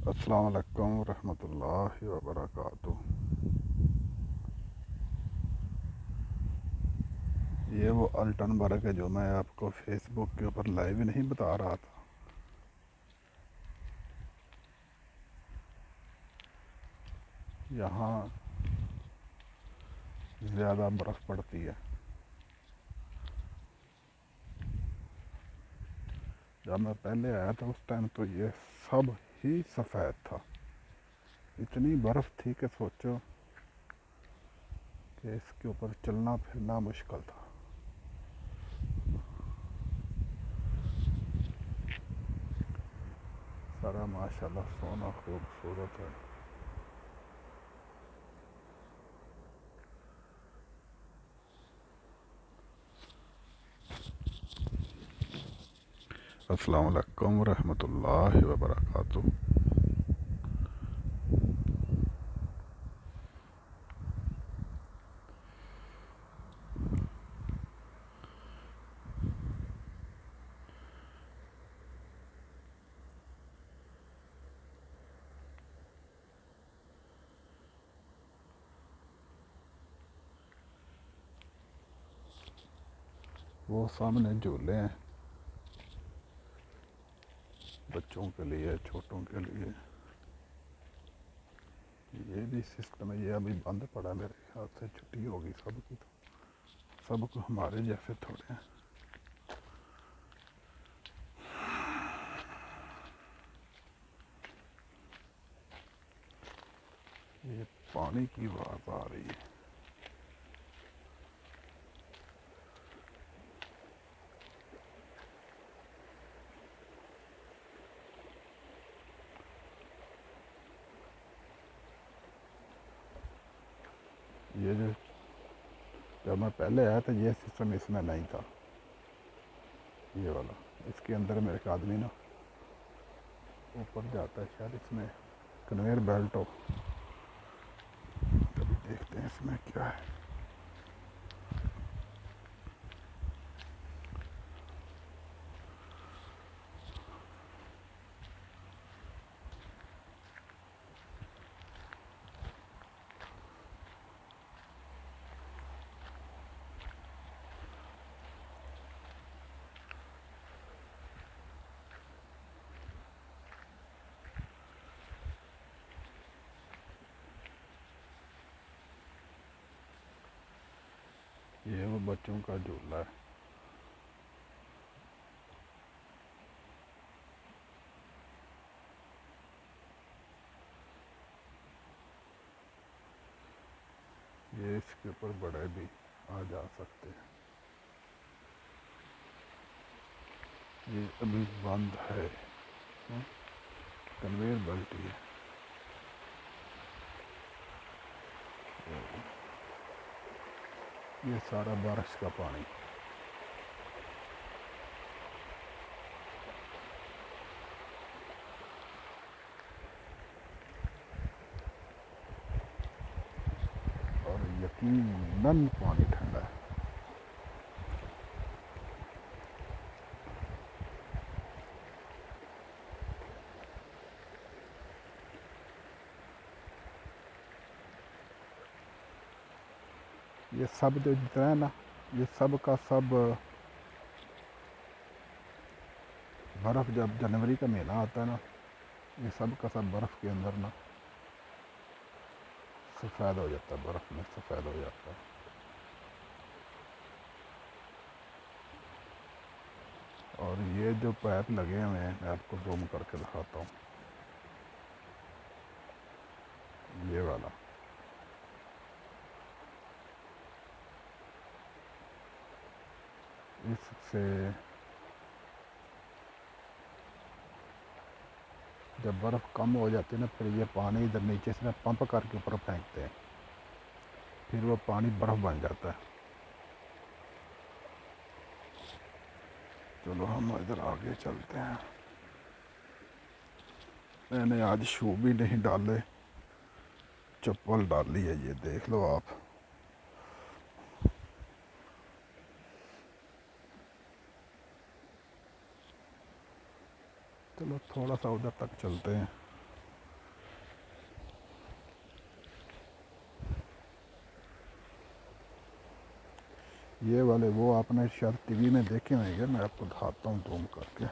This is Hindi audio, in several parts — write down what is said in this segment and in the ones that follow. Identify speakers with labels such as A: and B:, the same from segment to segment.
A: अस्सलाम वालेकुम रहमतुल्लाहि व बरकातुहू। ये वो अल्टनबर्ग है जो मैं आपको फेसबुक के ऊपर लाइव नहीं बता रहा था। यहाँ ज़्यादा बर्फ़ पड़ती है। जब मैं पहले आया था उस टाइम तो ये सब ही सफ़ेद था। इतनी बर्फ़ थी कि सोचो कि इसके ऊपर चलना फिरना मुश्किल था। सारा माशाल्लाह सोना खूबसूरत है। अस्सलाम वालेकुम रहमतुल्लाहि व बरकातुहू। वो सामने झूले हैं बच्चों के लिए, छोटों के लिए। ये भी सिस्टम है, ये अभी बंद पड़ा, मेरे ख्याल से छुट्टी होगी सबकी। तो सबको हमारे जैसे थोड़े हैं। ये पानी की आवाज़ आ रही है। ये जो जब मैं पहले आया था ये सिस्टम इसमें नहीं था, ये वाला। इसके अंदर मेरे एक आदमी ना ऊपर जाता है, शायद इसमें कन्वेयर बेल्ट हो। कभी देखते हैं इसमें क्या है। ये वो बच्चों का झूला है। ये इसके ऊपर बड़े भी आ जा सकते हैं। ये अभी बंद है। कन्वेयर बेल्ट ही है। ये सारा बारिश का पानी। और यकीनन पानी ठंडा है। ये सब जो जितना है ना, ये सब का सब बर्फ़ जब जनवरी का महीना आता है ना, ये सब का सब बर्फ़ के अंदर ना सफ़ेद हो जाता है, बर्फ़ में सफ़ेद हो जाता है। और ये जो पाइप लगे हुए हैं मैं आपको जूम करके दिखाता हूँ। ये वाला, इससे जब बर्फ़ कम हो जाती है ना, फिर ये पानी इधर नीचे से ना पंप करके ऊपर फेंकते हैं, फिर वो पानी बर्फ़ बन जाता है। चलो हम इधर आगे चलते हैं। मैंने आज शू भी नहीं डाले, चप्पल डाली है, ये देख लो आप। चलो थोड़ा सा उधर तक चलते हैं। ये वाले वो आपने शायद टीवी में देखे होंगे, मैं आपको दिखाता हूँ जूम करके।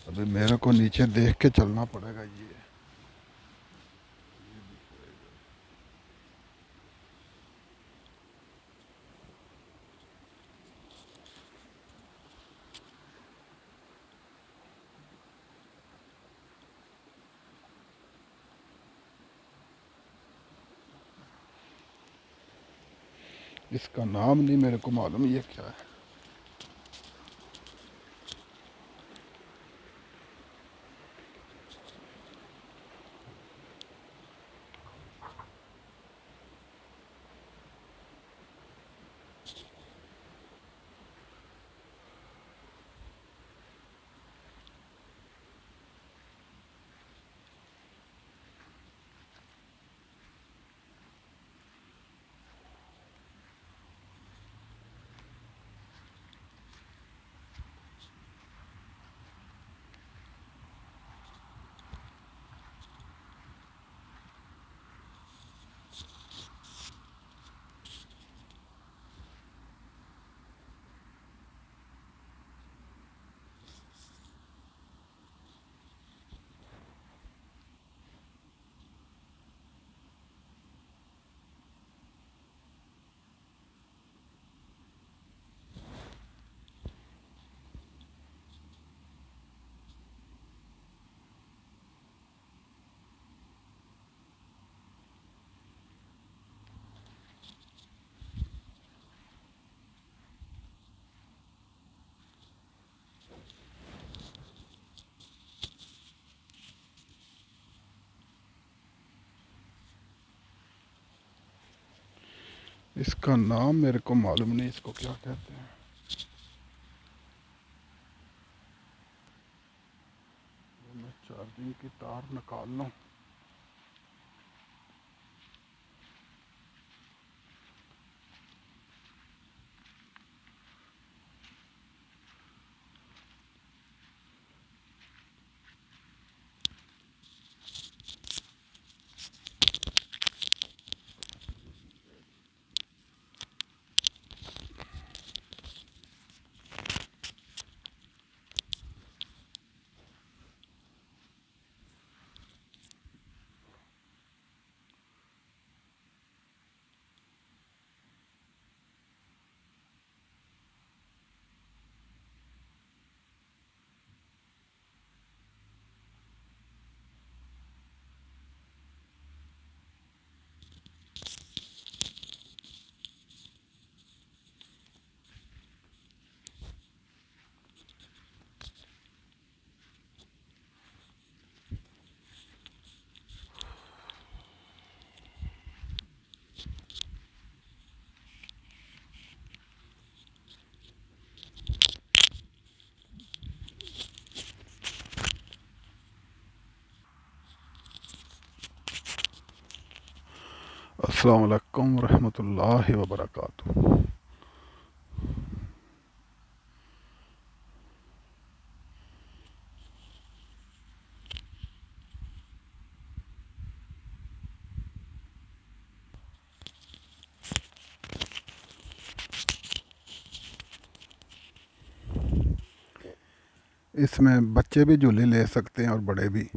A: अभी मेरे को नीचे देख के चलना पड़ेगा। ये इसका नाम नहीं मेरे को मालूम ये क्या है। इसका नाम मेरे को मालूम नहीं, इसको क्या कहते हैं। मैं चार्जिंग की तार निकाल लूँ। अस्सलाम वालेकुम रहमतुल्लाहि व बरकातुहू। इसमें बच्चे भी झूले ले सकते हैं और बड़े भी।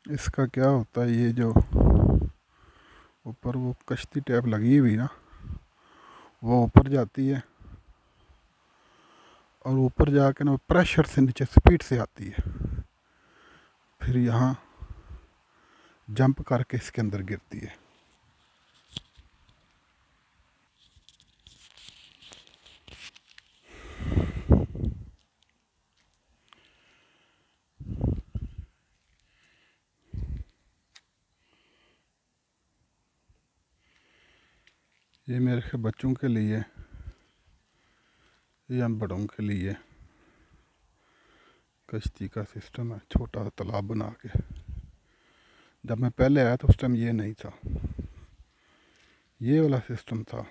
A: इसका क्या होता है, ये जो ऊपर वो कश्ती टैप लगी हुई ना, वो ऊपर जाती है और ऊपर जाके ना प्रेशर से नीचे स्पीड से आती है, फिर यहाँ जंप करके इसके अंदर गिरती है। ये मेरे के बच्चों के लिए या बड़ों के लिए कश्ती का सिस्टम है, छोटा सा तालाब बना के। जब मैं पहले आया तो उस टाइम ये नहीं था, ये वाला सिस्टम था।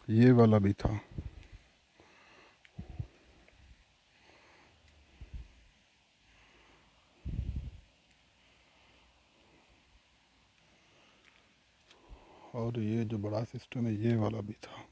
A: ये वाला भी था। और ये जो बड़ा सिस्टम है ये वाला भी था।